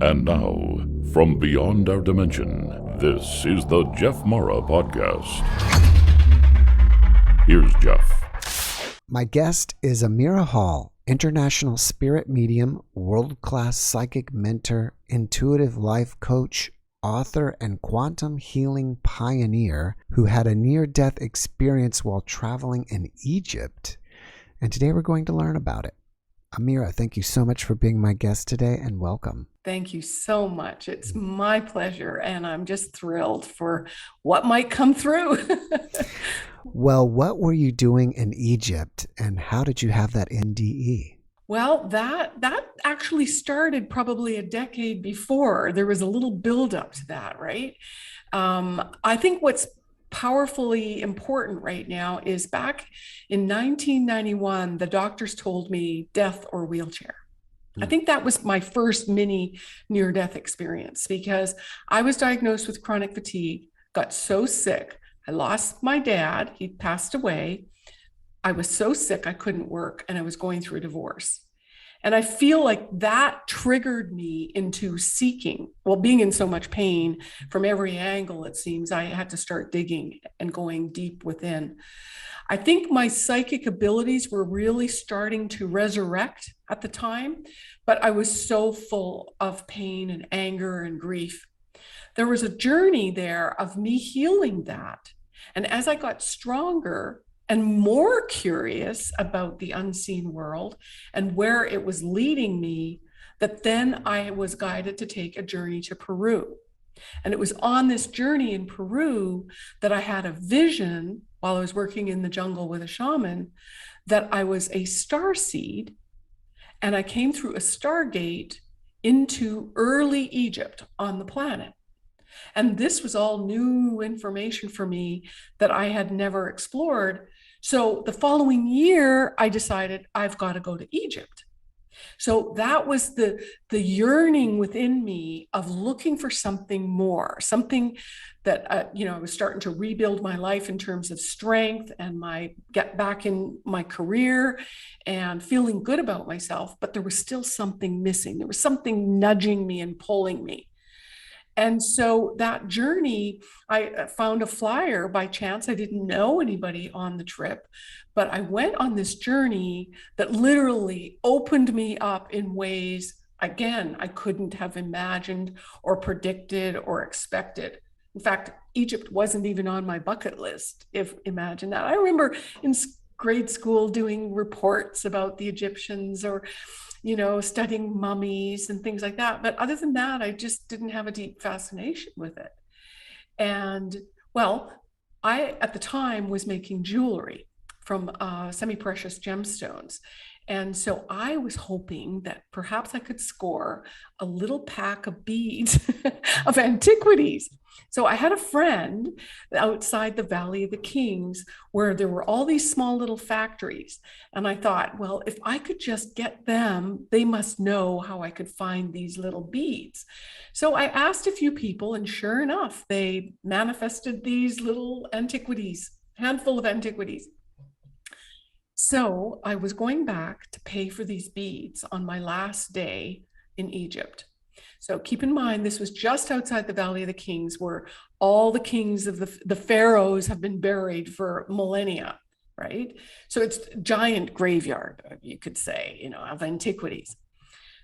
And now, from beyond our dimension, this is the JeffMara podcast. Here's Jeff. My guest is Amirah Hall, international spirit medium, world-class psychic mentor, intuitive life coach, author, and quantum healing pioneer who had a near-death experience while traveling in Egypt. And today we're going to learn about it. Amirah, thank you so much for being my guest today, and welcome. Thank you so much. It's my pleasure, and I'm just thrilled for what might come through. Well, what were you doing in Egypt, and how did you have that NDE? Well, that actually started probably a decade before. There was a little buildup to that, right? I think what's powerfully important right now is back in 1991, the doctors told me death or wheelchair. I think that was my first mini near-death experience because I was diagnosed with chronic fatigue, got so sick. I lost my dad. He passed away. I was so sick I couldn't work, and I was going through a divorce. And I feel like that triggered me into seeking, well, being in so much pain from every angle, it seems, I had to start digging and going deep within. I think my psychic abilities were really starting to resurrect at the time, but I was so full of pain and anger and grief. There was a journey there of me healing that. And as I got stronger and more curious about the unseen world and where it was leading me, that then I was guided to take a journey to Peru. And it was on this journey in Peru that I had a vision while I was working in the jungle with a shaman that I was a star seed, and I came through a stargate into early Egypt on the planet. And this was all new information for me that I had never explored. So the following year, I decided I've got to go to Egypt. So that was the yearning within me of looking for something more, something that, I was starting to rebuild my life in terms of strength and get back in my career and feeling good about myself. But there was still something missing. There was something nudging me and pulling me. And so that journey, I found a flyer by chance. I didn't know anybody on the trip, but I went on this journey that literally opened me up in ways, again, I couldn't have imagined or predicted or expected. In fact, Egypt wasn't even on my bucket list, imagine that. I remember in grade school doing reports about the Egyptians or studying mummies and things like that. But other than that, I just didn't have a deep fascination with it. And well, I, at the time, was making jewelry from semi-precious gemstones. And so I was hoping that perhaps I could score a little pack of beads of antiquities. So I had a friend outside the Valley of the Kings where there were all these small little factories. And I thought, well, if I could just get them, they must know how I could find these little beads. So I asked a few people, and sure enough, they manifested these little antiquities, handful of antiquities. So I was going back to pay for these beads on my last day in Egypt. So keep in mind, this was just outside the Valley of the Kings, where all the kings of the pharaohs have been buried for millennia, right? So it's a giant graveyard, you could say, of antiquities.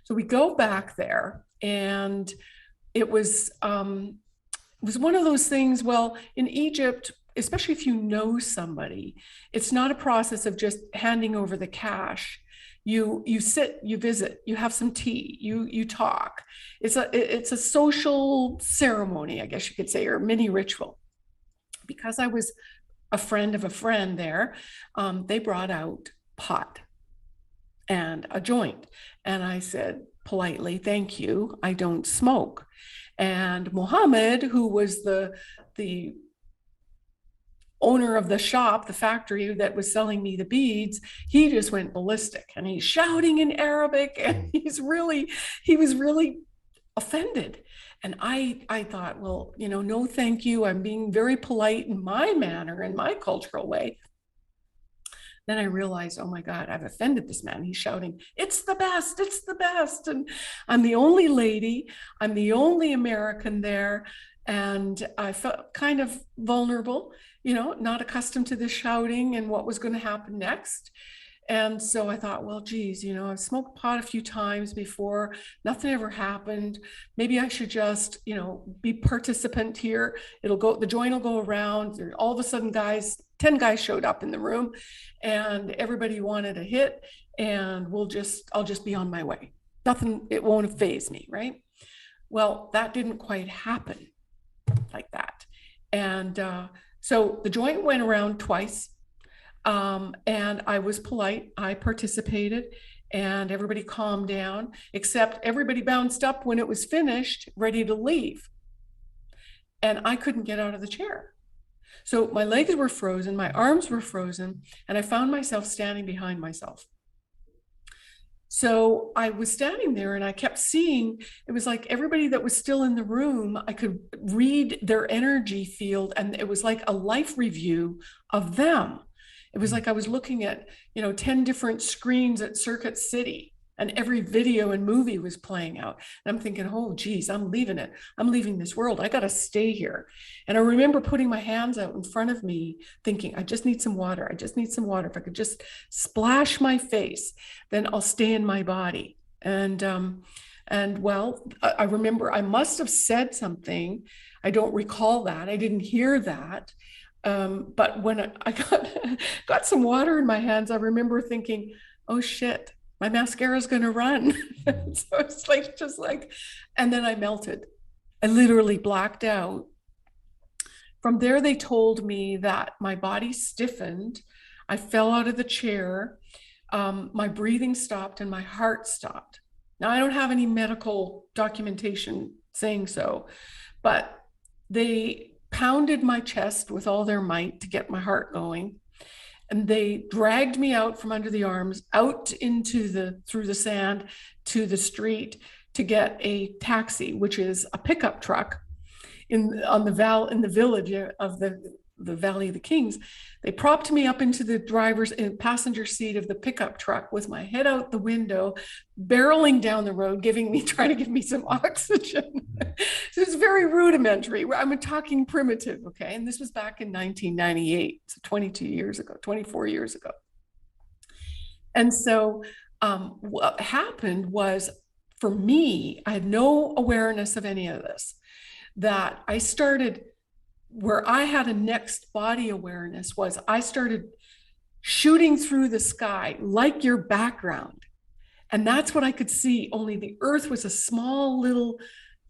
So we go back there, and it was one of those things. Well, in Egypt, especially if you know somebody, it's not a process of just handing over the cash. You sit, you visit, you have some tea, you talk. It's a social ceremony, I guess you could say, or mini ritual. Because I was a friend of a friend there, they brought out pot and a joint. And I said politely, "Thank you, I don't smoke." And Mohammed, who was the owner of the shop, the factory that was selling me the beads, he just went ballistic, and he's shouting in Arabic, and he was really offended. And I thought, well, no, thank you. I'm being very polite in my manner, in my cultural way. Then I realized, oh my God, I've offended this man. He's shouting, it's the best, it's the best. And I'm the only lady, I'm the only American there. And I felt kind of vulnerable, not accustomed to the shouting and what was going to happen next. And so I thought, well, geez, I've smoked pot a few times before, nothing ever happened. Maybe I should just, be participant here. The joint will go around. All of a sudden, 10 guys showed up in the room and everybody wanted a hit, and I'll just be on my way. Nothing, it won't faze me, right? Well, that didn't quite happen like that. And so the joint went around twice. And I was polite. I participated, and everybody calmed down, except everybody bounced up when it was finished, ready to leave. And I couldn't get out of the chair. So my legs were frozen, my arms were frozen, and I found myself standing behind myself. So I was standing there and I kept seeing, it was like everybody that was still in the room, I could read their energy field, and it was like a life review of them. It was like I was looking at, 10 different screens at Circuit City, and every video and movie was playing out. And I'm thinking, oh, geez, I'm leaving it. I'm leaving this world. I got to stay here. And I remember putting my hands out in front of me thinking, I just need some water. I just need some water. If I could just splash my face, then I'll stay in my body. And well, I remember I must have said something. I don't recall that. I didn't hear that. But when I got some water in my hands, I remember thinking, oh shit, my mascara is going to run. So it's and then I melted. I literally blacked out. From there, they told me that my body stiffened. I fell out of the chair. My breathing stopped and my heart stopped. Now, I don't have any medical documentation saying so, but they pounded my chest with all their might to get my heart going. And they dragged me out from under the arms, out through the sand to the street to get a taxi, which is a pickup truck in the village of the Valley of the Kings. They propped me up into the passenger seat of the pickup truck with my head out the window, barreling down the road, trying to give me some oxygen. So it's very rudimentary. I'm talking primitive, okay? And this was back in 1998, so 24 years ago. And so what happened was, for me, I had no awareness of any of this, that I started, where I had a next body awareness was I started shooting through the sky like your background. And that's what I could see, only the earth was a small little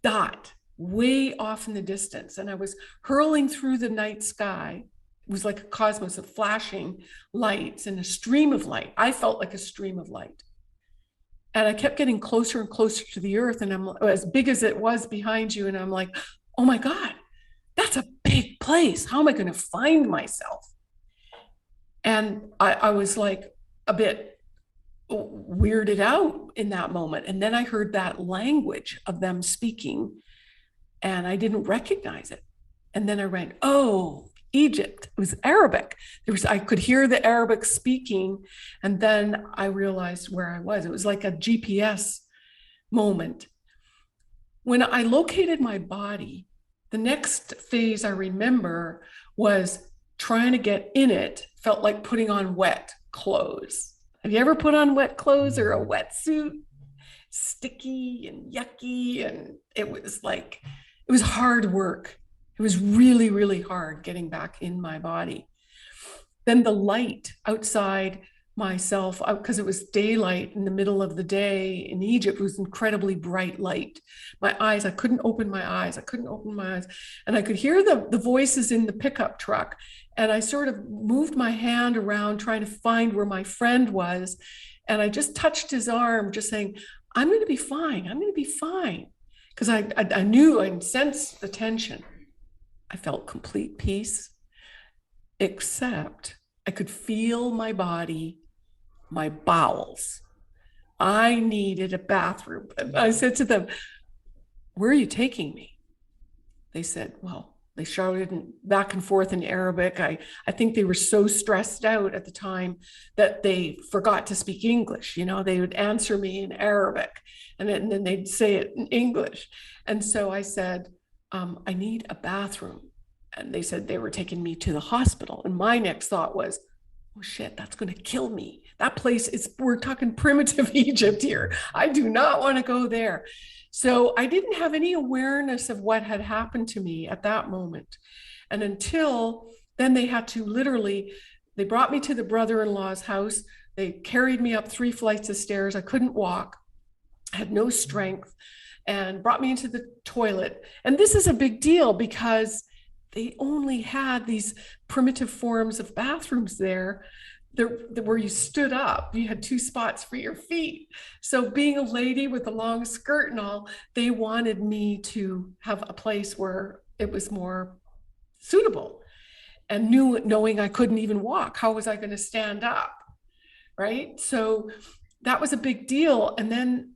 dot way off in the distance. And I was hurling through the night sky. It was like a cosmos of flashing lights and a stream of light. I felt like a stream of light. And I kept getting closer and closer to the earth, and I'm as big as it was behind you. And I'm like, oh my God, that's a big place. How am I going to find myself? And I was like a bit weirded out in that moment. And then I heard that language of them speaking, and I didn't recognize it. And then I went, oh, Egypt. It was Arabic. I could hear the Arabic speaking. And then I realized where I was. It was like a GPS moment. When I located my body, the next phase I remember was trying to get in it. Felt like putting on wet clothes. Have you ever put on wet clothes or a wetsuit? Sticky and yucky. And it was hard work. It was really, really hard getting back in my body. Then the light outside myself, because it was daylight in the middle of the day in Egypt, it was incredibly bright light. My eyes, I couldn't open my eyes. And I could hear the voices in the pickup truck. And I sort of moved my hand around trying to find where my friend was. And I just touched his arm, just saying, I'm going to be fine. I'm going to be fine. Because I knew and sensed the tension. I felt complete peace, except I could feel my body, my bowels. I needed a bathroom. And I said to them, where are you taking me? They said, well, They shouted back and forth in Arabic. I think they were so stressed out at the time that they forgot to speak English. You know, they would answer me in Arabic and then they'd say it in English. And so I said, I need a bathroom. And they said they were taking me to the hospital. And my next thought was, oh shit, that's going to kill me. That place is, we're talking primitive Egypt here. I do not want to go there. So I didn't have any awareness of what had happened to me at that moment. And until then, they had to literally, they brought me to the brother-in-law's house. They carried me up 3 flights of stairs. I couldn't walk, had no strength, and brought me into the toilet. And this is a big deal because they only had these primitive forms of bathrooms there where you stood up. You had 2 spots for your feet. So being a lady with a long skirt and all, they wanted me to have a place where it was more suitable. And knowing I couldn't even walk, how was I going to stand up? Right? So that was a big deal. And then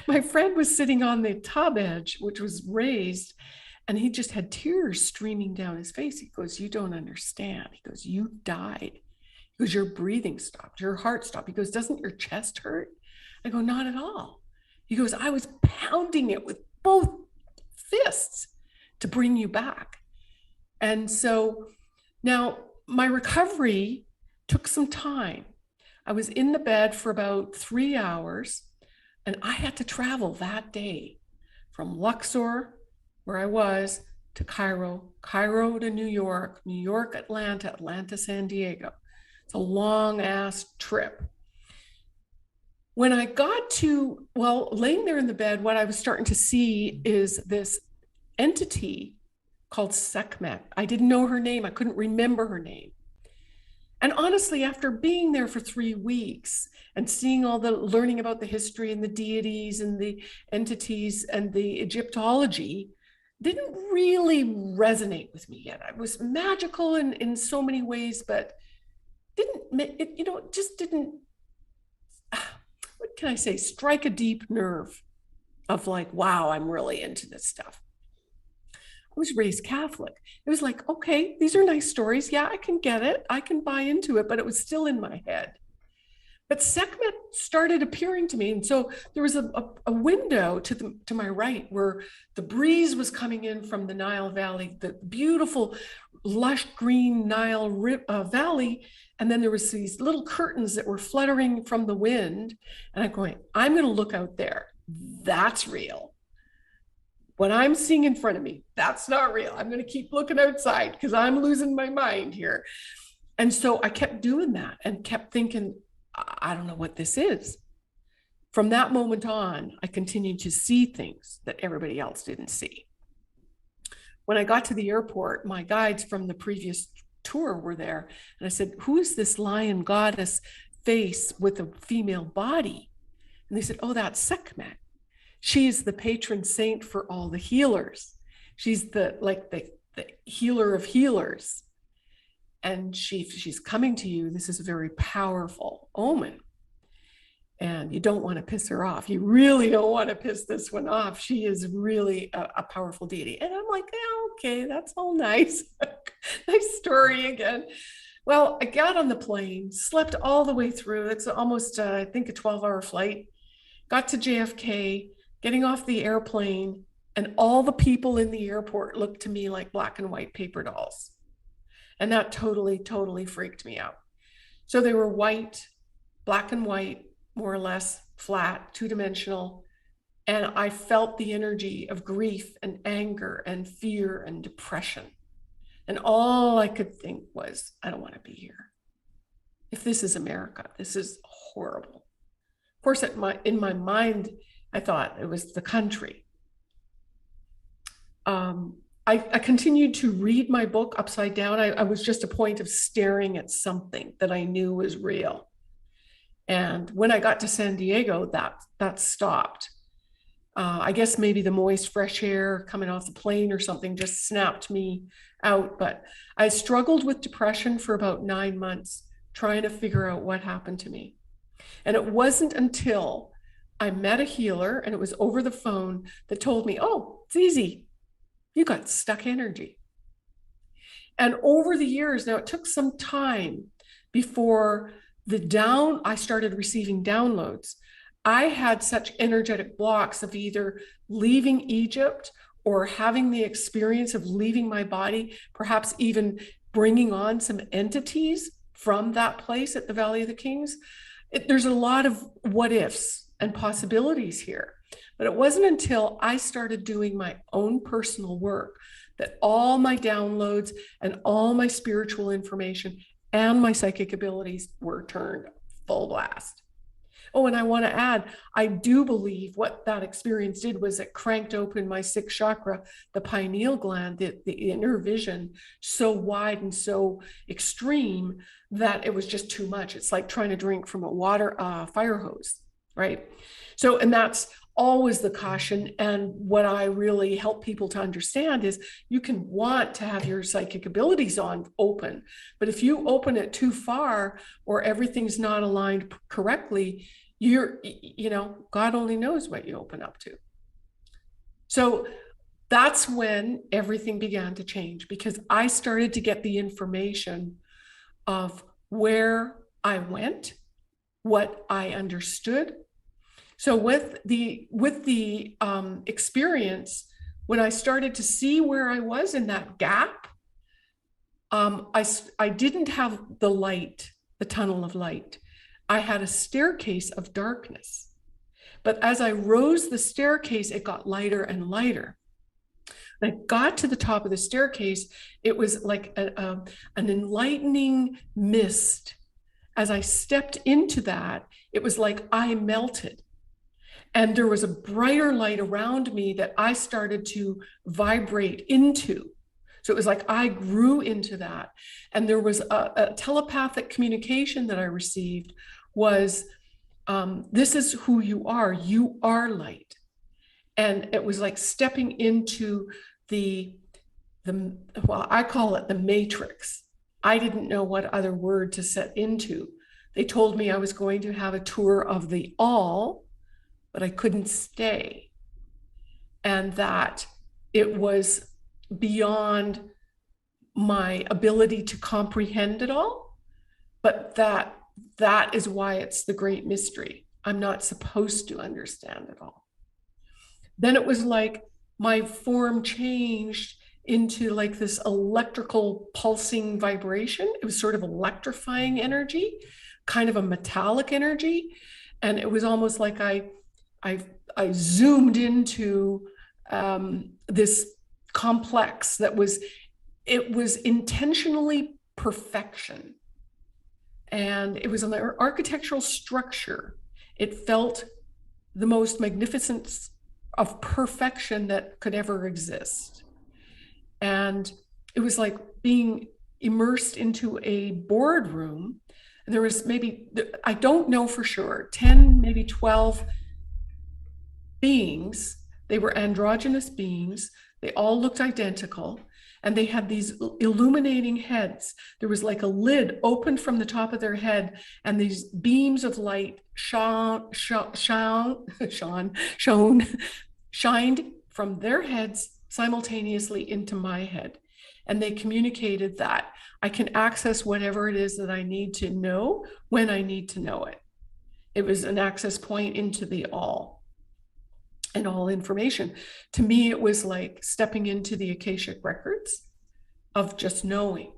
my friend was sitting on the tub edge, which was raised, and he just had tears streaming down his face. He goes, you don't understand. He goes, you died. He goes, your breathing stopped, your heart stopped. He goes, doesn't your chest hurt? I go, not at all. He goes, I was pounding it with both fists to bring you back. And so now my recovery took some time. I was in the bed for about 3 hours, and I had to travel that day from Luxor, where I was, to Cairo, Cairo to New York, New York, Atlanta, Atlanta, San Diego. It's a long ass trip. When I got to, laying there in the bed, what I was starting to see is this entity called Sekhmet. I didn't know her name. I couldn't remember her name. And honestly, after being there for 3 weeks and seeing learning about the history and the deities and the entities and the Egyptology, didn't really resonate with me yet. It was magical in so many ways, but just didn't, what can I say, strike a deep nerve of like, wow, I'm really into this stuff. I was raised Catholic. It was like, okay, these are nice stories. Yeah, I can get it. I can buy into it, but it was still in my head. But Sekhmet started appearing to me. And so there was a window to my right where the breeze was coming in from the Nile Valley, the beautiful lush green Nile Valley. And then there was these little curtains that were fluttering from the wind. And I'm going to look out there. That's real. What I'm seeing in front of me, that's not real. I'm going to keep looking outside because I'm losing my mind here. And so I kept doing that and kept thinking, I don't know what this is. From that moment on, I continued to see things that everybody else didn't see. When I got to the airport, my guides from the previous tour were there. And I said, who is this lion goddess face with a female body? And they said, oh, that's Sekhmet. She is the patron saint for all the healers. She's the healer of healers. And she's coming to you. This is a very powerful omen. And you don't want to piss her off. You really don't want to piss this one off. She is really a powerful deity. And I'm like, yeah, okay, that's all nice. Nice story again. Well, I got on the plane, slept all the way through. It's almost, I think, a 12-hour flight. Got to JFK, getting off the airplane, and all the people in the airport looked to me like black and white paper dolls. And that totally, totally freaked me out. So they were white, black and white, more or less flat, 2-dimensional. And I felt the energy of grief and anger and fear and depression. And all I could think was, I don't want to be here. If this is America, this is horrible. Of course, in my mind, I thought it was the country. I continued to read my book upside down. I was just a point of staring at something that I knew was real. And when I got to San Diego, that stopped. I guess maybe the moist, fresh air coming off the plane or something just snapped me out. But I struggled with depression for about 9 months, trying to figure out what happened to me. And it wasn't until I met a healer, and it was over the phone, that told me, oh, it's easy. You got stuck energy. And over the years, now it took some time before I started receiving downloads. I had such energetic blocks of either leaving Egypt or having the experience of leaving my body, perhaps even bringing on some entities from that place at the Valley of the Kings. There's a lot of what ifs and possibilities here. But it wasn't until I started doing my own personal work that all my downloads and all my spiritual information and my psychic abilities were turned full blast. Oh, and I want to add, I do believe what that experience did was it cranked open my sixth chakra, the pineal gland, the inner vision, so wide and so extreme that it was just too much. It's like trying to drink from a fire hose, right? So, and that's always the caution. And what I really help people to understand is you can want to have your psychic abilities open, but if you open it too far or everything's not aligned correctly, God only knows what you open up to. So that's when everything began to change, because I started to get the information of where I went, what I understood. So with the experience, when I started to see where I was in that gap, I didn't have the light, the tunnel of light. I had a staircase of darkness. But as I rose the staircase, it got lighter and lighter. When I got to the top of the staircase, it was like an enlightening mist. As I stepped into that, it was like I melted. And there was a brighter light around me that I started to vibrate into. So it was like I grew into that. And there was a telepathic communication that I received was, this is who you are. You are light. And it was like stepping into well, I call it the matrix. I didn't know what other word to set into. They told me I was going to have a tour of the all, but I couldn't stay. And that it was beyond my ability to comprehend it all, but that is why it's the great mystery. I'm not supposed to understand it all. Then it was like my form changed into like this electrical pulsing vibration. It was sort of electrifying energy, kind of a metallic energy. And it was almost like I zoomed into this complex that was intentionally perfection. And it was an architectural structure. It felt the most magnificent of perfection that could ever exist. And it was like being immersed into a boardroom. And there was maybe, I don't know for sure, 10, maybe 12 beings. They were androgynous beings. They all looked identical. And they had these illuminating heads. There was like a lid opened from the top of their head, and these beams of light shined from their heads simultaneously into my head. And they communicated that I can access whatever it is that I need to know when I need to know it. It was an access point into the all and all information. To me, it was like stepping into the Akashic records of just knowing.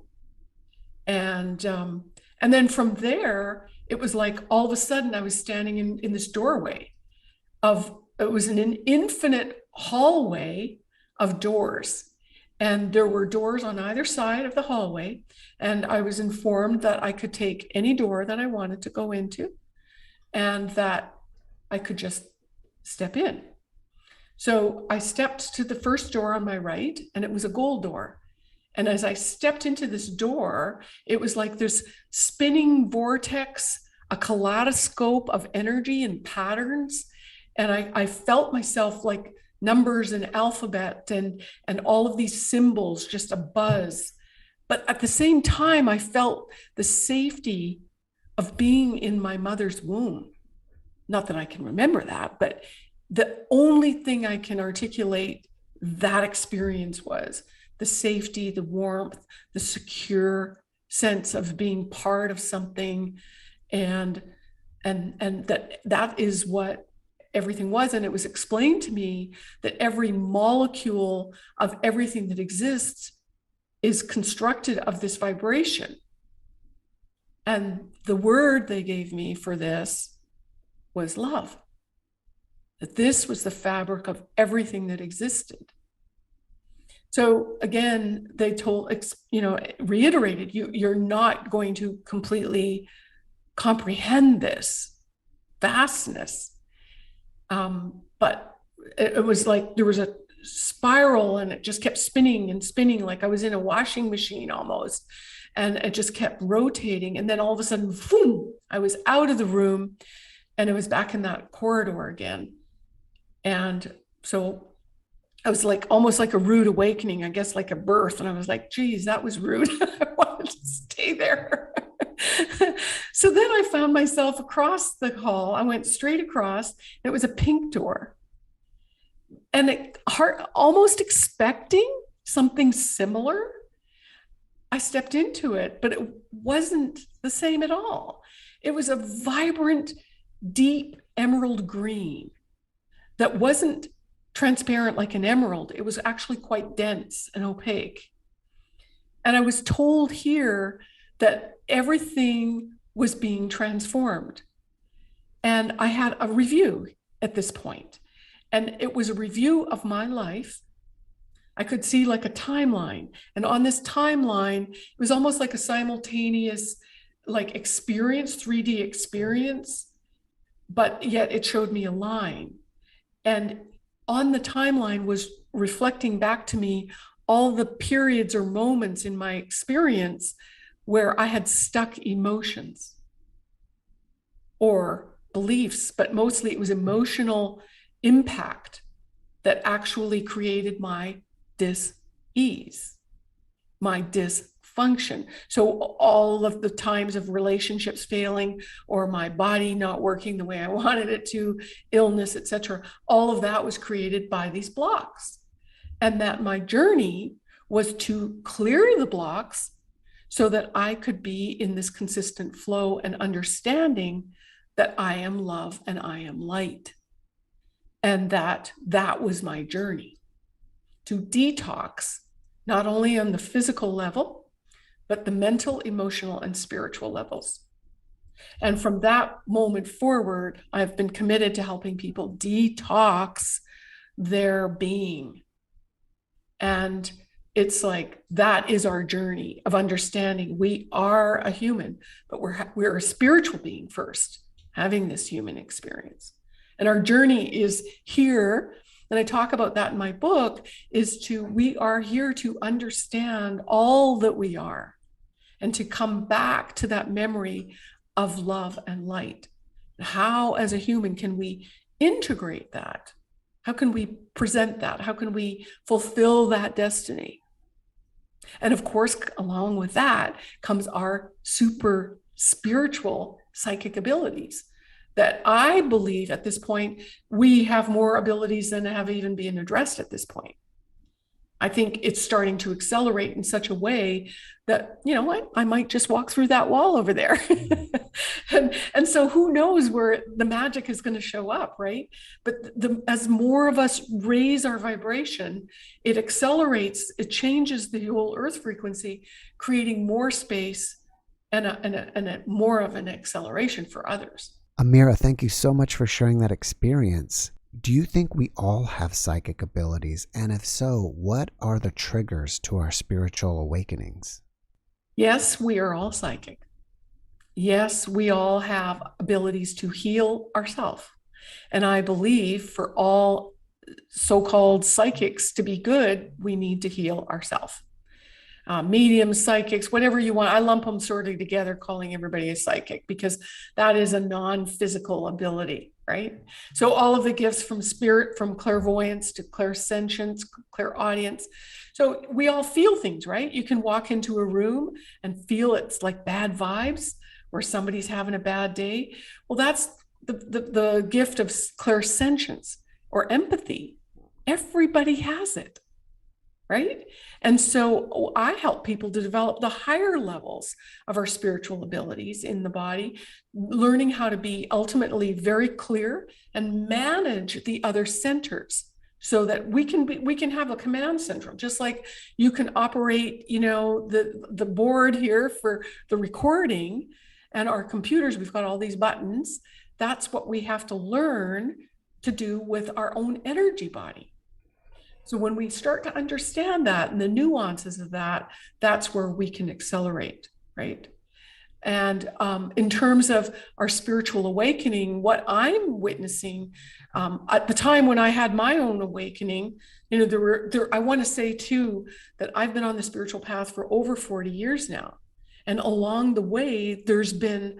And then from there, it was like all of a sudden I was standing in this doorway it was an infinite hallway of doors. And there were doors on either side of the hallway. And I was informed that I could take any door that I wanted to go into and that I could just step in. So I stepped to the first door on my right, and it was a gold door. And as I stepped into this door, it was like this spinning vortex, a kaleidoscope of energy and patterns. And I felt myself like numbers and alphabet and all of these symbols, just a buzz. But at the same time, I felt the safety of being in my mother's womb. Not that I can remember that, but the only thing I can articulate that experience was. The safety, the warmth, the secure sense of being part of something, and that is what everything was. And it was explained to me that every molecule of everything that exists is constructed of this vibration. And the word they gave me for this was love. That this was the fabric of everything that existed. So again, they reiterated, you're not going to completely comprehend this vastness. But it was like there was a spiral and it just kept spinning and spinning, like I was in a washing machine almost. And it just kept rotating. And then all of a sudden, boom, I was out of the room and I was back in that corridor again. And so I was like, almost like a rude awakening, I guess, like a birth. And I was like, geez, that was rude. I wanted to stay there. So then I found myself across the hall. I went straight across, and it was a pink door. And almost expecting something similar, I stepped into it, but it wasn't the same at all. It was a vibrant, deep emerald green that wasn't transparent like an emerald. It was actually quite dense and opaque. And I was told here that everything was being transformed. And I had a review at this point, and it was a review of my life. I could see like a timeline. And on this timeline, it was almost like a simultaneous like experience, 3D experience, but yet it showed me a line. And on the timeline was reflecting back to me all the periods or moments in my experience where I had stuck emotions or beliefs, but mostly it was emotional impact that actually created my dis-ease, my dysfunction. So all of the times of relationships failing or my body not working the way I wanted it to, illness, etc., all of that was created by these blocks. And that my journey was to clear the blocks so that I could be in this consistent flow and understanding that I am love and I am light. And that was my journey, to detox, not only on the physical level, but the mental, emotional, and spiritual levels. And from that moment forward, I've been committed to helping people detox their being. And it's like, that is our journey of understanding we are a human, but we're a spiritual being first, having this human experience. And our journey is here, and I talk about that in my book, we are here to understand all that we are and to come back to that memory of love and light. How, as a human, can we integrate that? How can we present that? How can we fulfill that destiny? And of course, along with that comes our super spiritual psychic abilities that I believe at this point, we have more abilities than have even been addressed at this point. I think it's starting to accelerate in such a way that, you know what, I might just walk through that wall over there. and so who knows where the magic is going to show up, right? But as more of us raise our vibration, it accelerates, it changes the whole earth frequency, creating more space and more of an acceleration for others. Amirah, thank you so much for sharing that experience. Do you think we all have psychic abilities? And if so, what are the triggers to our spiritual awakenings? Yes, we are all psychic. Yes, we all have abilities to heal ourselves. And I believe for all so-called psychics to be good, we need to heal ourselves. Mediums, psychics, whatever you want. I lump them sort of together, calling everybody a psychic, because that is a non-physical ability, right? So all of the gifts from spirit, from clairvoyance to clairsentience, clairaudience. So we all feel things, right? You can walk into a room and feel it's like bad vibes or somebody's having a bad day. Well, that's the gift of clairsentience or empathy. Everybody has it, right? And so I help people to develop the higher levels of our spiritual abilities in the body, learning how to be ultimately very clear and manage the other centers, so that we can have a command center, just like you can operate, the board here for the recording and our computers. We've got all these buttons. That's what we have to learn to do with our own energy body. So when we start to understand that and the nuances of that, that's where we can accelerate, right? And in terms of our spiritual awakening, what I'm witnessing at the time when I had my own awakening, I want to say too that I've been on the spiritual path for over 40 years now. And along the way, there's been,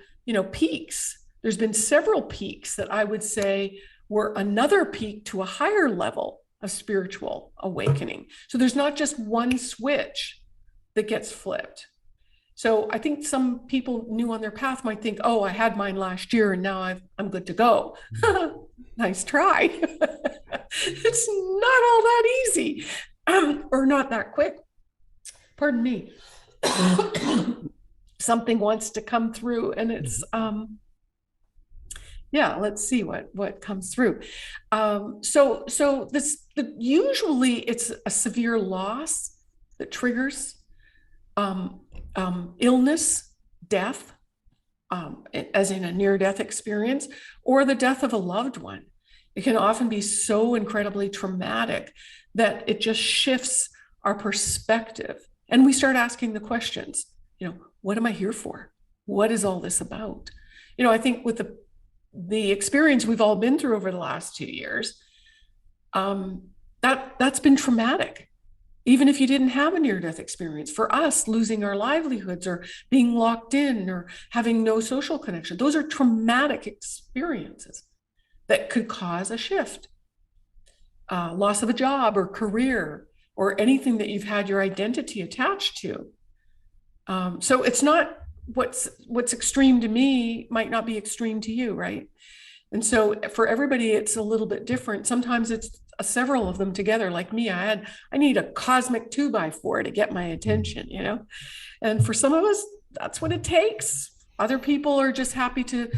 peaks. There's been several peaks that I would say were another peak to a higher level of spiritual awakening. So there's not just one switch that gets flipped. So I think some people new on their path might think, oh, I had mine last year and now I'm good to go. Nice try. It's not all that easy, or not that quick. Pardon me. Something wants to come through, and it's let's see what comes through. So usually it's a severe loss that triggers illness, death, as in a near-death experience, or the death of a loved one. It can often be so incredibly traumatic that it just shifts our perspective, and we start asking the questions. What am I here for? What is all this about? I think with the experience we've all been through over the last 2 years, that's been traumatic. Even if you didn't have a near-death experience, for us, losing our livelihoods or being locked in or having no social connection, those are traumatic experiences that could cause a shift. Loss of a job or career or anything that you've had your identity attached to. So it's not what's extreme to me might not be extreme to you, right? And so for everybody, it's a little bit different. Sometimes it's several of them together. Like me, I need a cosmic 2x4 to get my attention, And for some of us, that's what it takes. Other people are just happy to,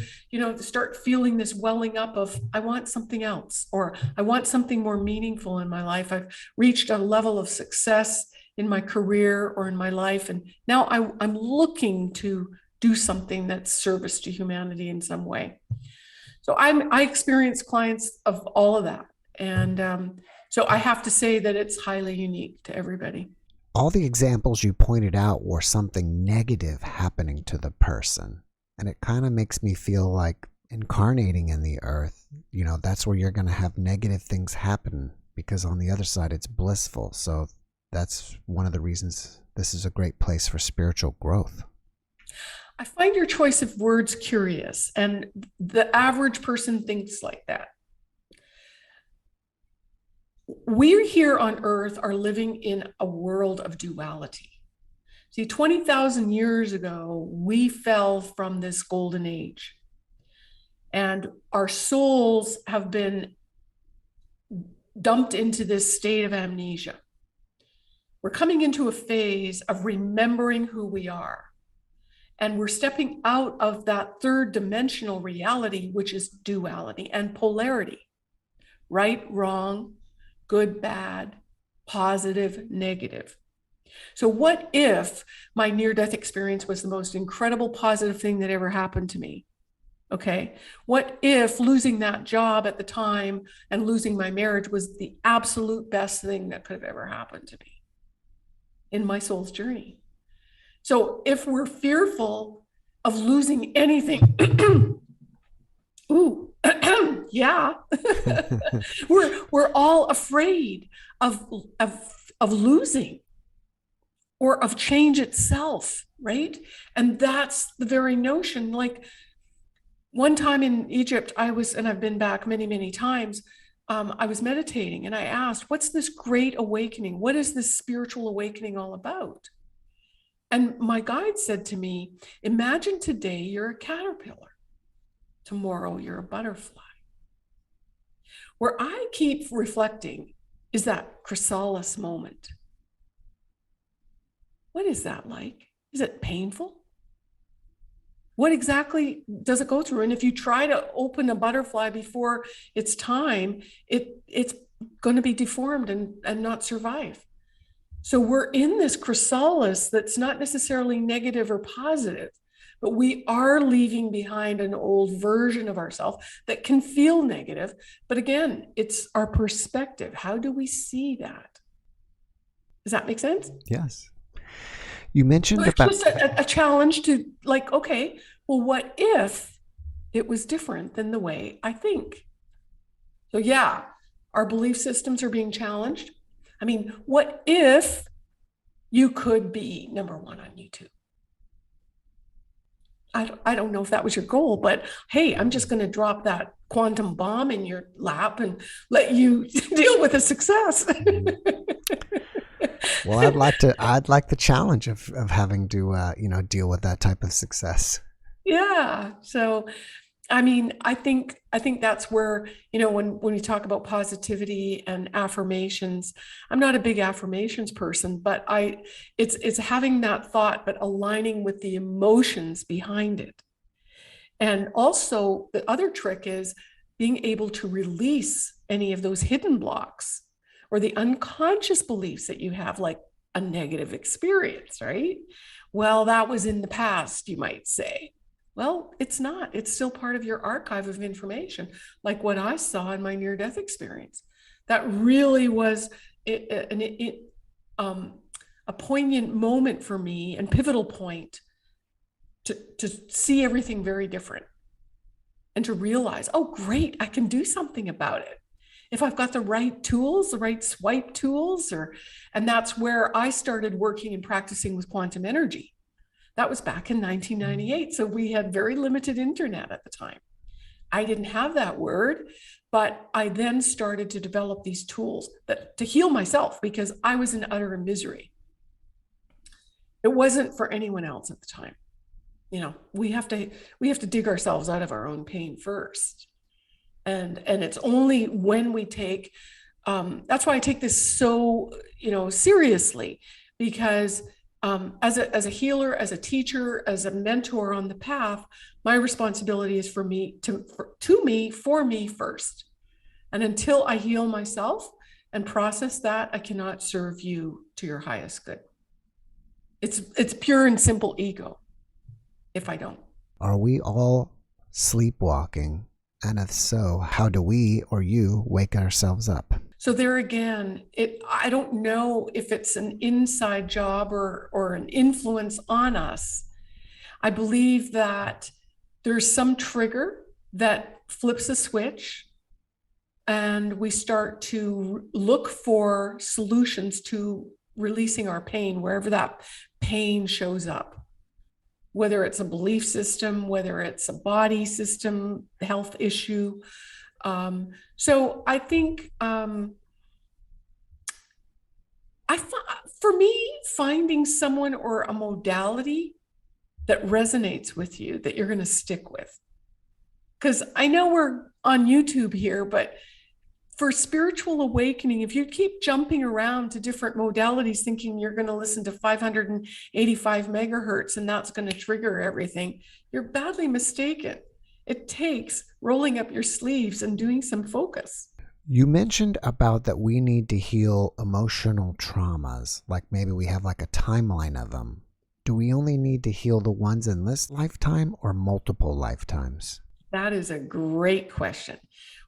start feeling this welling up of, I want something else, or I want something more meaningful in my life. I've reached a level of success in my career or in my life, and now I'm looking to do something that's service to humanity in some way. So I experience clients of all of that. And so I have to say that it's highly unique to everybody. All the examples you pointed out were something negative happening to the person. And it kind of makes me feel like incarnating in the earth, that's where you're going to have negative things happen, because on the other side, it's blissful. So that's one of the reasons this is a great place for spiritual growth. I find your choice of words curious, and the average person thinks like that. We here on Earth are living in a world of duality. See, 20,000 years ago, we fell from this golden age, and our souls have been dumped into this state of amnesia. We're coming into a phase of remembering who we are. And we're stepping out of that third dimensional reality, which is duality and polarity. Right, wrong, good, bad, positive, negative. So what if my near-death experience was the most incredible positive thing that ever happened to me? Okay. What if losing that job at the time and losing my marriage was the absolute best thing that could have ever happened to me in my soul's journey? So if we're fearful of losing anything, ooh, yeah, we're all afraid of losing or of change itself, right? And that's the very notion. Like one time in Egypt, and I've been back many, many times, I was meditating and I asked, what's this great awakening? What is this spiritual awakening all about? And my guide said to me, imagine today you're a caterpillar. Tomorrow you're a butterfly. Where I keep reflecting is that chrysalis moment. What is that like? Is it painful? What exactly does it go through? And if you try to open a butterfly before it's time, it's going to be deformed and not survive. So we're in this chrysalis that's not necessarily negative or positive, but we are leaving behind an old version of ourselves that can feel negative. But again, it's our perspective. How do we see that? Does that make sense? Yes. You mentioned It's about just a challenge to like, okay, well, what if it was different than the way I think? So yeah, our belief systems are being challenged. I mean, what if you could be number one on YouTube? I don't know if that was your goal, but hey, I'm just going to drop that quantum bomb in your lap and let you deal with a success. Well, I'd like the challenge of having to deal with that type of success. Yeah. So, I mean, I think that's where, when we talk about positivity and affirmations, I'm not a big affirmations person, but it's having that thought, but aligning with the emotions behind it. And also the other trick is being able to release any of those hidden blocks or the unconscious beliefs that you have, like a negative experience, right? Well, that was in the past, you might say. Well, it's not. It's still part of your archive of information, like what I saw in my near-death experience. That really was a poignant moment for me and pivotal point to see everything very different and to realize, oh, great, I can do something about it. If I've got the right tools, the right swipe tools, and that's where I started working and practicing with quantum energy. That was back in 1998. So we had very limited internet at the time. I didn't have that word, but I then started to develop these tools to heal myself because I was in utter misery. It wasn't for anyone else at the time. We have to dig ourselves out of our own pain first. And it's only when we take, that's why I take this so, seriously, because as a healer, as a teacher, as a mentor on the path, my responsibility is for me first. And until I heal myself and process that, I cannot serve you to your highest good. It's pure and simple ego if I don't. Are we all sleepwalking? And if so, how do we or you wake ourselves up? So there again, I don't know if it's an inside job or an influence on us. I believe that there's some trigger that flips a switch and we start to look for solutions to releasing our pain, wherever that pain shows up. Whether it's a belief system, whether it's a body system, health issue. So I think for me, finding someone or a modality that resonates with you, that you're going to stick with. Because I know we're on YouTube here, but for spiritual awakening, if you keep jumping around to different modalities thinking you're going to listen to 585 megahertz and that's going to trigger everything, you're badly mistaken. It takes rolling up your sleeves and doing some focus. You mentioned about that we need to heal emotional traumas, like maybe we have like a timeline of them. Do we only need to heal the ones in this lifetime or multiple lifetimes? That is a great question.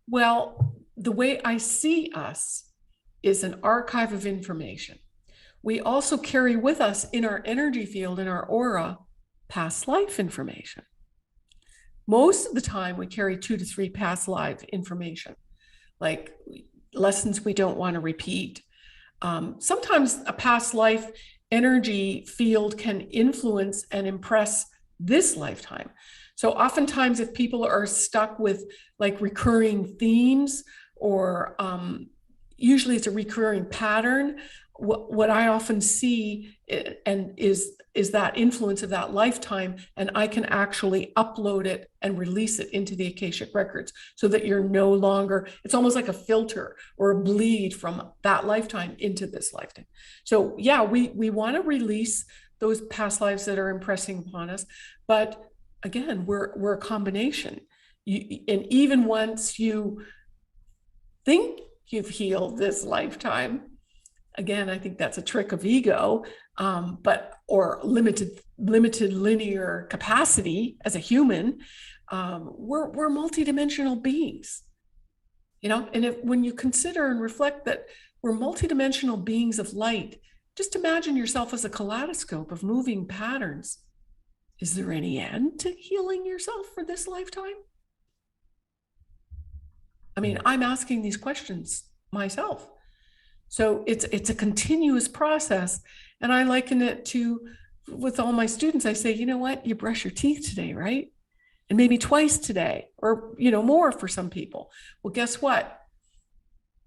Well, the way I see us is an archive of information. We also carry with us in our energy field, in our aura, past life information. Most of the time, we carry 2 to 3 past life information, like lessons we don't want to repeat. Sometimes a past life energy field can influence and impress this lifetime. So oftentimes if people are stuck with like recurring themes or usually it's a recurring pattern, what I often see and is that influence of that lifetime, and I can actually upload it and release it into the Akashic records so that you're no longer, it's almost like a filter or a bleed from that lifetime into this lifetime. So yeah, we want to release those past lives that are impressing upon us, but again, we're a combination. And even once you think you've healed this lifetime, again, I think that's a trick of ego, or limited linear capacity as a human. We're multidimensional beings, and when you consider and reflect that we're multidimensional beings of light, just imagine yourself as a kaleidoscope of moving patterns. Is there any end to healing yourself for this lifetime? I mean, I'm asking these questions myself. So it's a continuous process. And I liken it to, with all my students, I say, you know what, you brush your teeth today, right? And maybe twice today, or, more for some people. Well, guess what?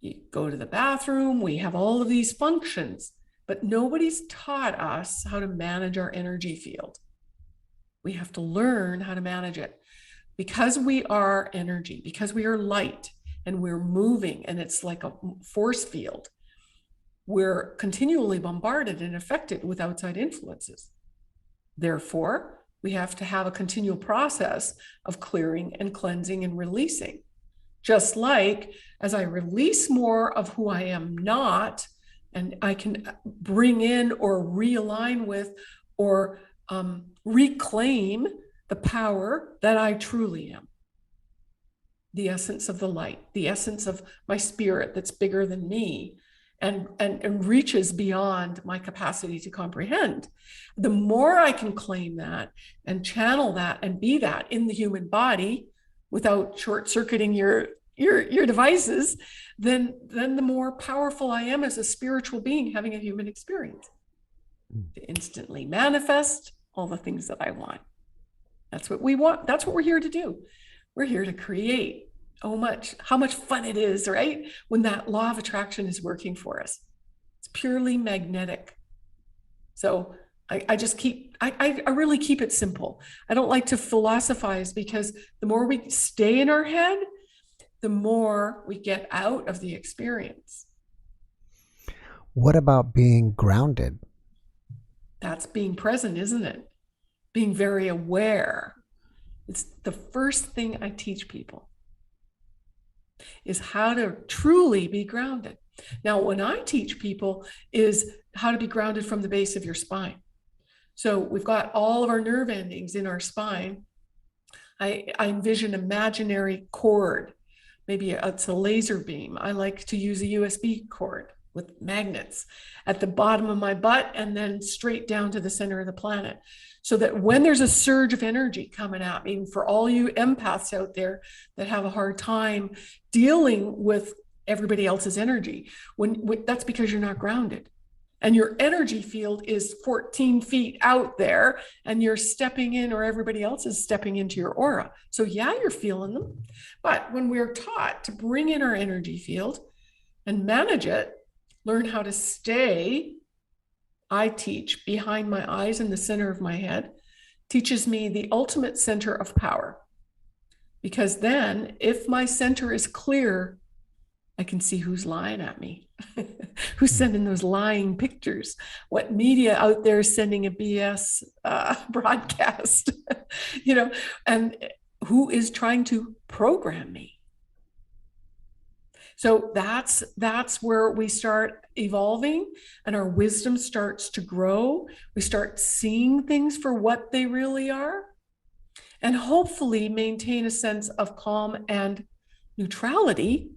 You go to the bathroom, we have all of these functions, but nobody's taught us how to manage our energy field. We have to learn how to manage it. Because we are energy, because we are light, and we're moving, and it's like a force field, we're continually bombarded and affected with outside influences. Therefore, we have to have a continual process of clearing and cleansing and releasing. Just like as I release more of who I am not, and I can bring in or realign with or reclaim the power that I truly am. The essence of the light, the essence of my spirit that's bigger than me, and reaches beyond my capacity to comprehend. The more I can claim that and channel that and be that in the human body without short-circuiting your devices, then the more powerful I am as a spiritual being having a human experience to instantly manifest all the things that I want. That's what we want. That's what we're here to do. We're here to create. How much fun it is, right? When that law of attraction is working for us. It's purely magnetic. So I really keep it simple. I don't like to philosophize, because the more we stay in our head, the more we get out of the experience. What about being grounded? That's being present, isn't it? Being very aware. It's the first thing I teach people, is how to truly be grounded. Now, when I teach people is how to be grounded from the base of your spine. So we've got all of our nerve endings in our spine. I envision an imaginary cord. Maybe it's a laser beam. I like to use a USB cord with magnets at the bottom of my butt and then straight down to the center of the planet. So that when there's a surge of energy coming at me, for all you empaths out there that have a hard time dealing with everybody else's energy, when that's because you're not grounded. And your energy field is 14 feet out there, and you're stepping in, or everybody else is stepping into your aura. So yeah, you're feeling them. But when we're taught to bring in our energy field and manage it, learn how to stay, I teach behind my eyes in the center of my head, teaches me the ultimate center of power. Because then if my center is clear, I can see who's lying at me, who's sending those lying pictures, what media out there is sending a BS broadcast, and who is trying to program me. So that's where we start evolving, and our wisdom starts to grow. We start seeing things for what they really are, and hopefully maintain a sense of calm and neutrality,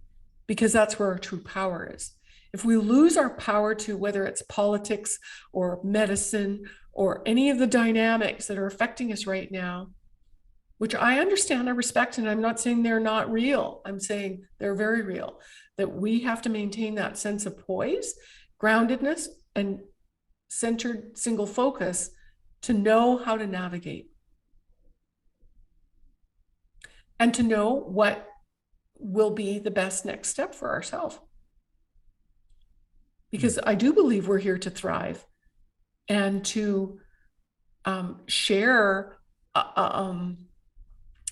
because that's where our true power is. If we lose our power to, whether it's politics or medicine or any of the dynamics that are affecting us right now, which I understand, I respect, and I'm not saying they're not real. I'm saying they're very real, that we have to maintain that sense of poise, groundedness, and centered single focus to know how to navigate and to know what will be the best next step for ourselves. because I do believe we're here to thrive and to share a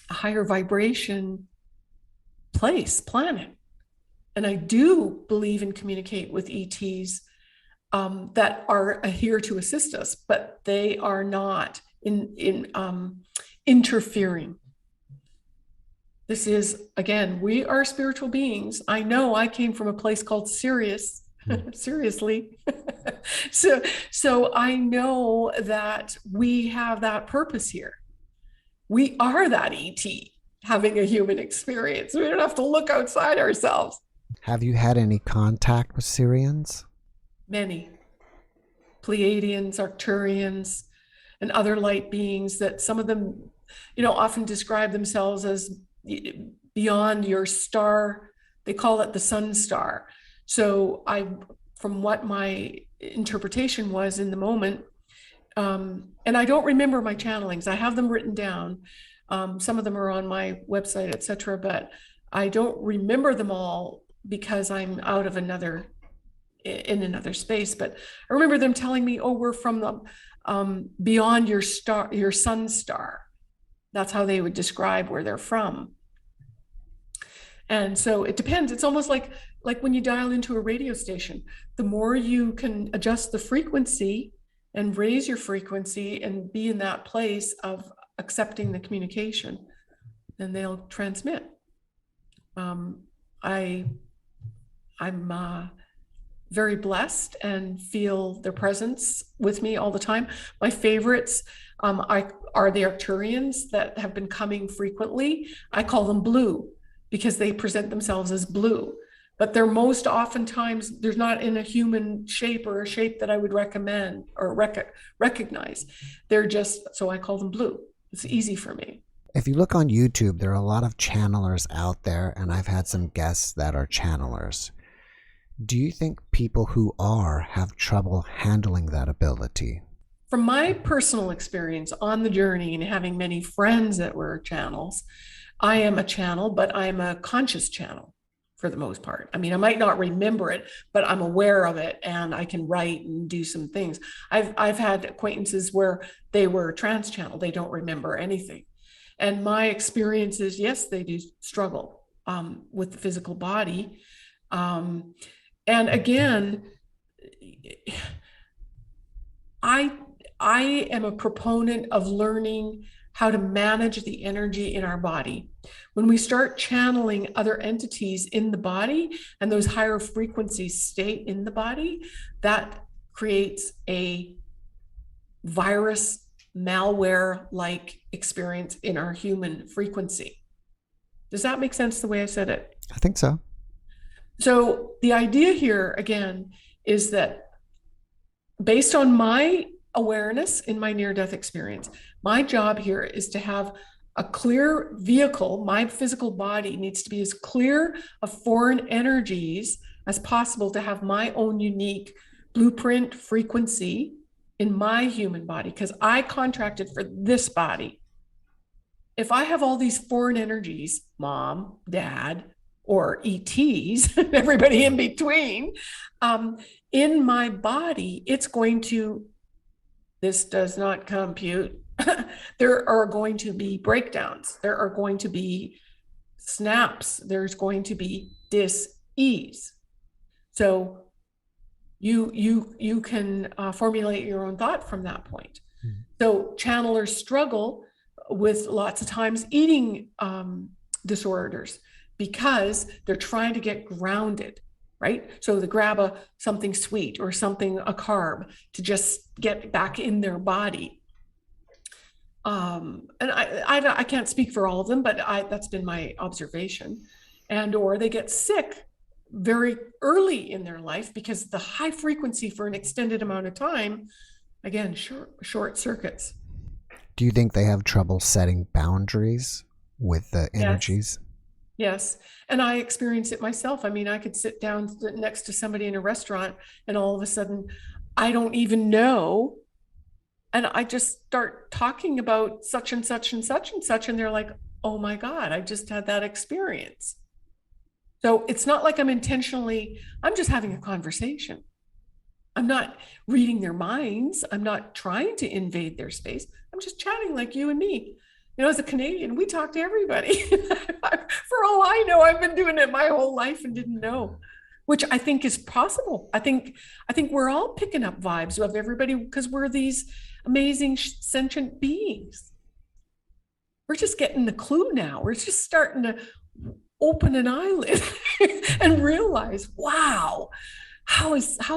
higher vibration planet. And I do believe and communicate with ETs that are here to assist us, but they are not interfering. This is, again, we are spiritual beings. I know I came from a place called Sirius, seriously. So I know that we have that purpose here. We are that ET having a human experience. We don't have to look outside ourselves. Have you had any contact with Syrians? Many. Pleiadians, Arcturians, and other light beings that some of them, often describe themselves as beyond your star. They call it the sun star. So from what my interpretation was in the moment, and I don't remember my channelings. I have them written down. Some of them are on my website, etc., but I don't remember them all because I'm out of another space. But I remember them telling me, "Oh, we're from the beyond your star, your sun star." That's how they would describe where they're from. And so it depends. It's almost like when you dial into a radio station. The more you can adjust the frequency and raise your frequency and be in that place of accepting the communication, then they'll transmit. I'm very blessed and feel their presence with me all the time. My favorites are the Arcturians that have been coming frequently. I call them blue because they present themselves as blue, but they're most oftentimes, they're not in a human shape or a shape that I would recommend or recognize. They're just, so I call them blue. It's easy for me. If you look on YouTube, there are a lot of channelers out there, and I've had some guests that are channelers. Do you think people who have trouble handling that ability? From my personal experience on the journey and having many friends that were channels, I am a channel, but I'm a conscious channel for the most part. I mean, I might not remember it, but I'm aware of it and I can write and do some things. I've had acquaintances where they were trance channel, they don't remember anything. And my experience is, yes, they do struggle with the physical body. And again, I am a proponent of learning how to manage the energy in our body. When we start channeling other entities in the body and those higher frequencies stay in the body, that creates a virus malware-like experience in our human frequency. Does that make sense the way I said it? I think so. So the idea here, again, is that based on my awareness in my near-death experience, my job here is to have a clear vehicle. My physical body needs to be as clear of foreign energies as possible to have my own unique blueprint frequency in my human body, because I contracted for this body. If I have all these foreign energies, mom, dad, or ETs, everybody in between, in my body, it's going to, this does not compute. There are going to be breakdowns. There are going to be snaps. There's going to be dis-ease. So you can formulate your own thought from that point. Mm-hmm. So channelers struggle with lots of times eating disorders because they're trying to get grounded, right? So they grab something sweet or a carb to just get back in their body. And I can't speak for all of them, but that's been my observation. Or they get sick very early in their life because the high frequency for an extended amount of time, again, short circuits. Do you think they have trouble setting boundaries with the energies? Yes. And I experience it myself. I mean, I could sit down next to somebody in a restaurant and all of a sudden I don't even know. And I just start talking about such and such and such and such. And they're like, oh my God, I just had that experience. So it's not like I'm just having a conversation. I'm not reading their minds. I'm not trying to invade their space. I'm just chatting like you and me. You know, as a Canadian, we talk to everybody. For all I know, I've been doing it my whole life and didn't know, which I think is possible. I think we're all picking up vibes of everybody because we're these amazing sentient beings. We're just getting the clue now. We're just starting to open an eyelid and realize, wow, how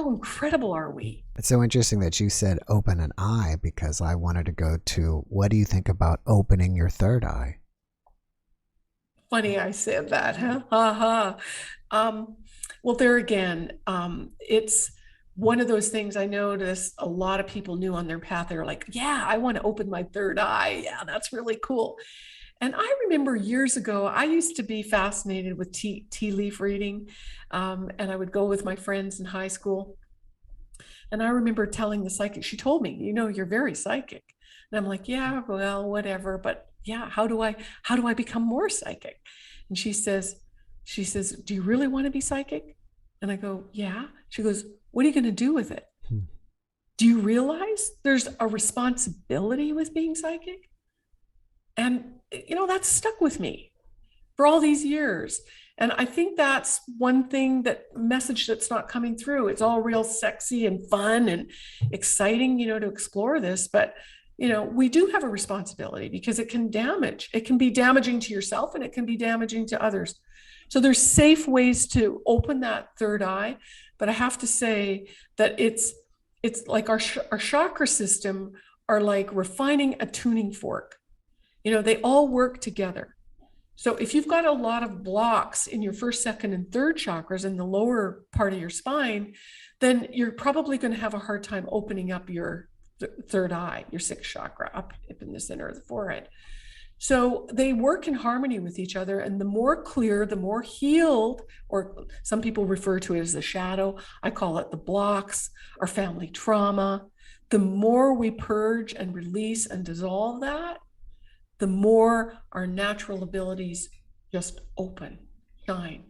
incredible are we? It's so interesting that you said open an eye, because I wanted to go to, what do you think about opening your third eye? Funny I said that, huh? Ha ha. Well, there again, it's one of those things I noticed a lot of people knew on their path. They're like, yeah, I want to open my third eye. Yeah, that's really cool. And I remember years ago, I used to be fascinated with tea leaf reading. And I would go with my friends in high school. And I remember telling the psychic, she told me, you know, you're very psychic. And I'm like, yeah, well, whatever. But yeah, how do I become more psychic? And she says, do you really want to be psychic? And I go, yeah. She goes, what are you going to do with it? Do you realize there's a responsibility with being psychic? And, you know, that's stuck with me for all these years. And I think that's one thing, that message that's not coming through. It's all real sexy and fun and exciting, you know, to explore this. But, you know, we do have a responsibility, because it can be damaging to yourself, and it can be damaging to others. So there's safe ways to open that third eye. But I have to say that it's like our chakra system are like refining a tuning fork. You know, they all work together. So if you've got a lot of blocks in your first, second, and third chakras in the lower part of your spine, then you're probably going to have a hard time opening up your third eye, your sixth chakra, up in the center of the forehead. So they work in harmony with each other. And the more clear, the more healed, or some people refer to it as the shadow. I call it the blocks, our family trauma. The more we purge and release and dissolve that, the more our natural abilities just open, shine.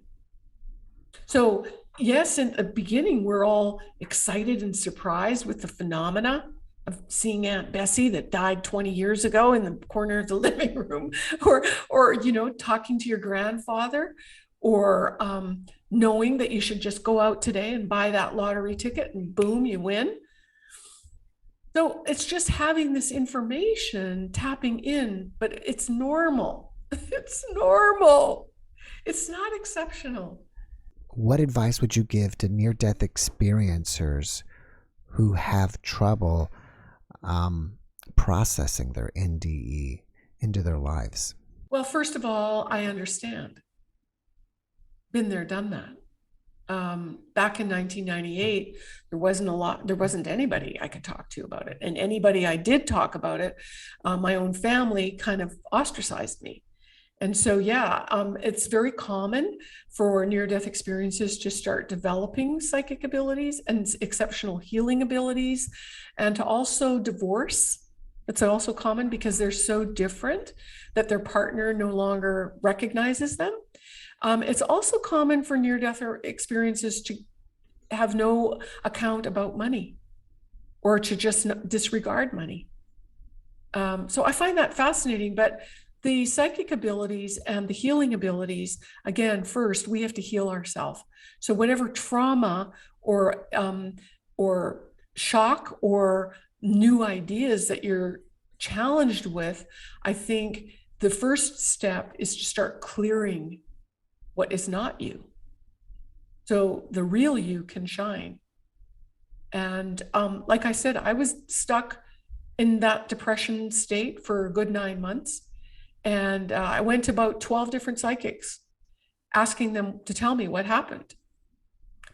So yes, in the beginning, we're all excited and surprised with the phenomena of seeing Aunt Bessie that died 20 years ago in the corner of the living room, or you know, talking to your grandfather, or knowing that you should just go out today and buy that lottery ticket and boom, you win. So it's just having this information, tapping in, but it's normal. It's normal. It's not exceptional. What advice would you give to near-death experiencers who have trouble processing their NDE into their lives? Well, first of all, I understand. Been there, done that. Back in 1998, there wasn't anybody I could talk to about it. And anybody I did talk about it, my own family kind of ostracized me. And so, yeah, it's very common for near-death experiences to start developing psychic abilities and exceptional healing abilities, and to also divorce. It's also common because they're so different that their partner no longer recognizes them. It's also common for near-death experiences to have no account about money, or to just disregard money. So I find that fascinating. But the psychic abilities and the healing abilities, again, first, we have to heal ourselves. So whatever trauma or shock or new ideas that you're challenged with, I think the first step is to start clearing what is not you, so the real you can shine. And like I said, I was stuck in that depression state for a good 9 months. And I went to about 12 different psychics, asking them to tell me what happened,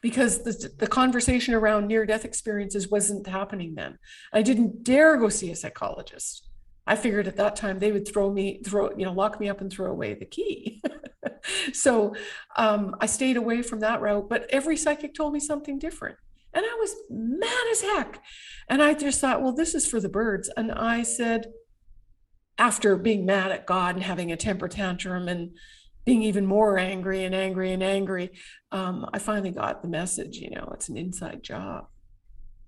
because the conversation around near-death experiences wasn't happening then. I didn't dare go see a psychologist. I figured at that time they would lock me up and throw away the key. So I stayed away from that route, but every psychic told me something different. And I was mad as heck. And I just thought, well, this is for the birds. And I said, after being mad at God and having a temper tantrum and being even more angry and angry and angry, I finally got the message, you know, it's an inside job.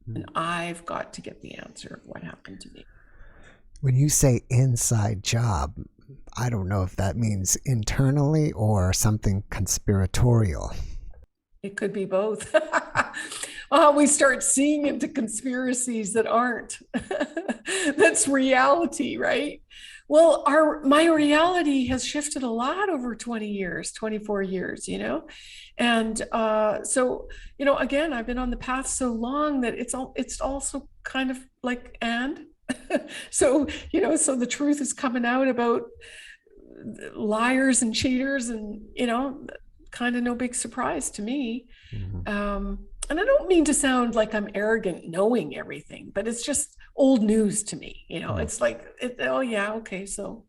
And I've got to get the answer of what happened to me. When you say inside job, I don't know if that means internally or something conspiratorial. It could be both. We start seeing into conspiracies that aren't. That's reality, right? Well, my reality has shifted a lot over 20 years, 24 years, And so, again, I've been on the path so long that it's also kind of like, and so, so the truth is coming out about liars and cheaters, and, kind of no big surprise to me. And I don't mean to sound like I'm arrogant knowing everything, but it's just old news to me. It's like, oh yeah, okay, so.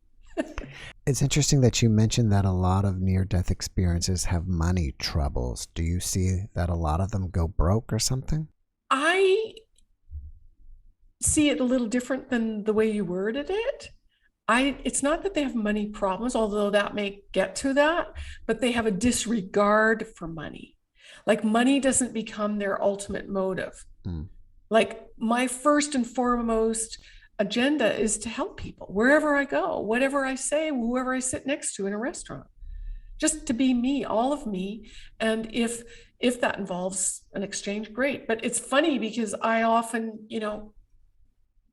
It's interesting that you mentioned that a lot of near-death experiences have money troubles. Do you see that a lot of them go broke or something? I see it a little different than the way you worded it. It's not that they have money problems, although that may get to that, but they have a disregard for money. Like, money doesn't become their ultimate motive. Like, my first and foremost agenda is to help people wherever I go, whatever I say, whoever I sit next to in a restaurant, just to be me, all of me. And if that involves an exchange, great. But it's funny because I often,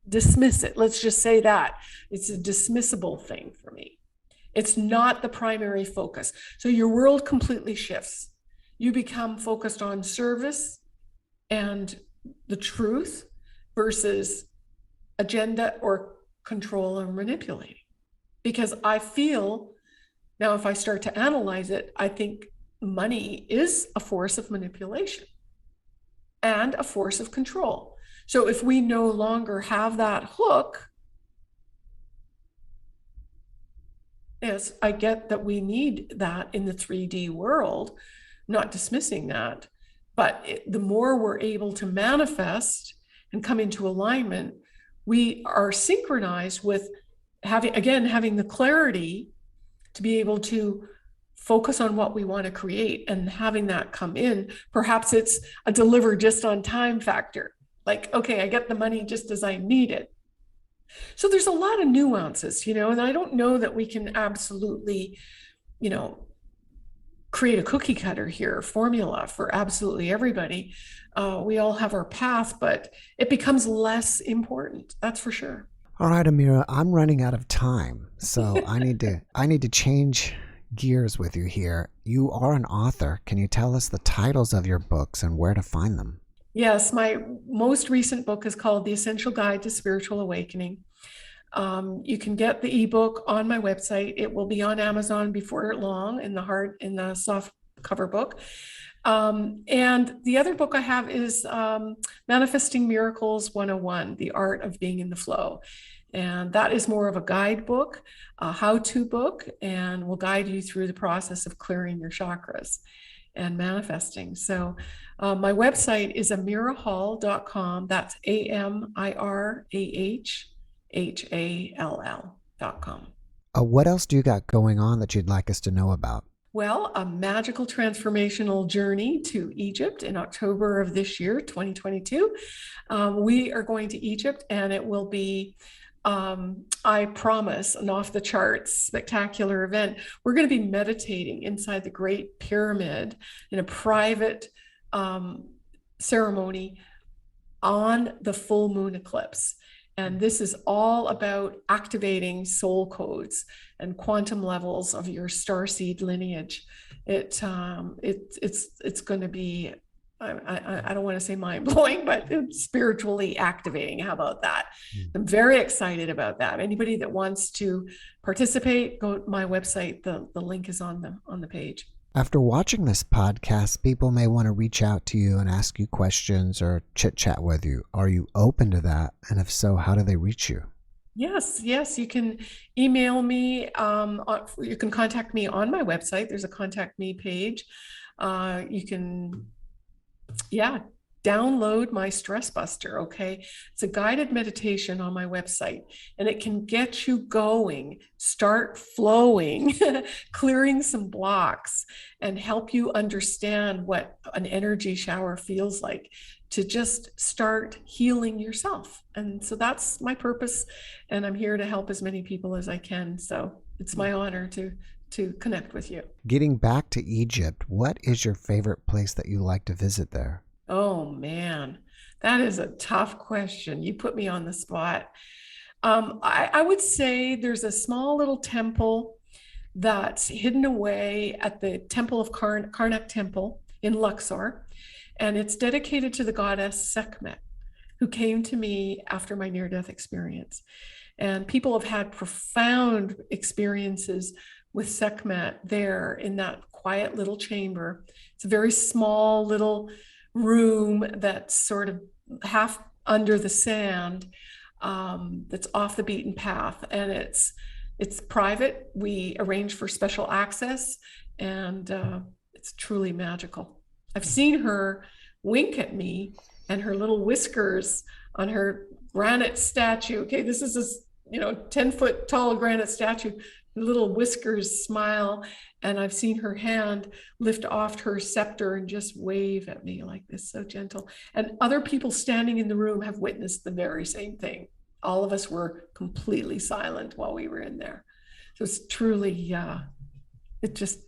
dismiss it. Let's just say that it's a dismissible thing for me. It's not the primary focus. So your world completely shifts. You become focused on service and the truth versus agenda or control or manipulating. Because I feel now, if I start to analyze it, I think money is a force of manipulation and a force of control. So if we no longer have that hook, yes, I get that we need that in the 3D world, not dismissing that, but the more we're able to manifest and come into alignment, we are synchronized with having the clarity to be able to focus on what we want to create and having that come in. Perhaps it's a deliver just on time factor. Like, okay, I get the money just as I need it. So there's a lot of nuances, and I don't know that we can absolutely, create a cookie cutter here, formula for absolutely everybody. We all have our path, but it becomes less important. That's for sure. All right, Amirah, I'm running out of time, so I need to change gears with you here. You are an author. Can you tell us the titles of your books and where to find them? Yes, my most recent book is called The Essential Guide to Spiritual Awakening. You can get the ebook on my website. It will be on Amazon before long in the soft cover book. And the other book I have is Manifesting Miracles 101, The Art of Being in the Flow. And that is more of a guidebook, a how-to book, and will guide you through the process of clearing your chakras and manifesting. So my website is amirahhall.com. That's AMIRAHHALL.com. What else do you got going on that you'd like us to know about? Well, a magical transformational journey to Egypt in October of this year, 2022. We are going to Egypt, and it will be, I promise, an off the charts spectacular event. We're going to be meditating inside the Great Pyramid in a private ceremony on the full moon eclipse. And this is all about activating soul codes and quantum levels of your starseed lineage. It's going to be, I don't want to say mind-blowing, but it's spiritually activating. How about that? I'm very excited about that. Anybody that wants to participate, go to my website. The link is on the page. After watching this podcast, people may want to reach out to you and ask you questions or chit-chat with you. Are you open to that? And if so, how do they reach you? Yes. You can email me. You can contact me on my website. There's a contact me page. You can, download my Stress Buster, okay? It's a guided meditation on my website, and it can get you going, start flowing, clearing some blocks, and help you understand what an energy shower feels like, to just start healing yourself. And so that's my purpose, and I'm here to help as many people as I can. So it's my honor to connect with you. Getting back to Egypt, what is your favorite place that you like to visit there? Oh man, that is a tough question. You put me on the spot. I would say there's a small little temple that's hidden away at the Temple of Karnak Temple in Luxor, and it's dedicated to the goddess Sekhmet, who came to me after my near-death experience. And people have had profound experiences with Sekhmet there in that quiet little chamber. It's a very small little room that's sort of half under the sand, that's off the beaten path, and it's private. We arrange for special access, and it's truly magical. I've seen her wink at me, and her little whiskers on her granite statue. Okay, this is a 10-foot tall granite statue. Little whiskers smile, and I've seen her hand lift off her scepter and just wave at me like this, so gentle. And other people standing in the room have witnessed the very same thing. All of us were completely silent while we were in there. So it's truly, it's just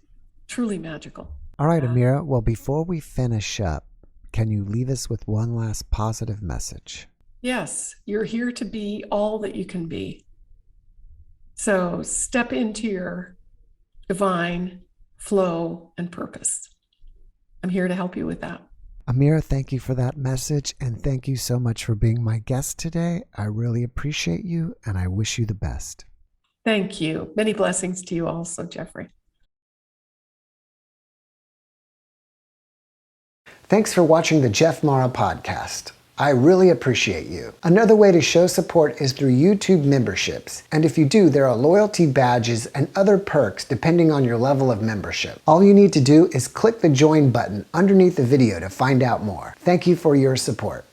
truly magical. All right, Amirah. Well, before we finish up, can you leave us with one last positive message? Yes, you're here to be all that you can be. So step into your divine flow and purpose. I'm here to help you with that. Amirah, thank you for that message, and thank you so much for being my guest today. I really appreciate you, and I wish you the best. Thank you. Many blessings to you also, Jeffrey. Thanks for watching the JeffMara podcast. I really appreciate you. Another way to show support is through YouTube memberships. And if you do, there are loyalty badges and other perks depending on your level of membership. All you need to do is click the join button underneath the video to find out more. Thank you for your support.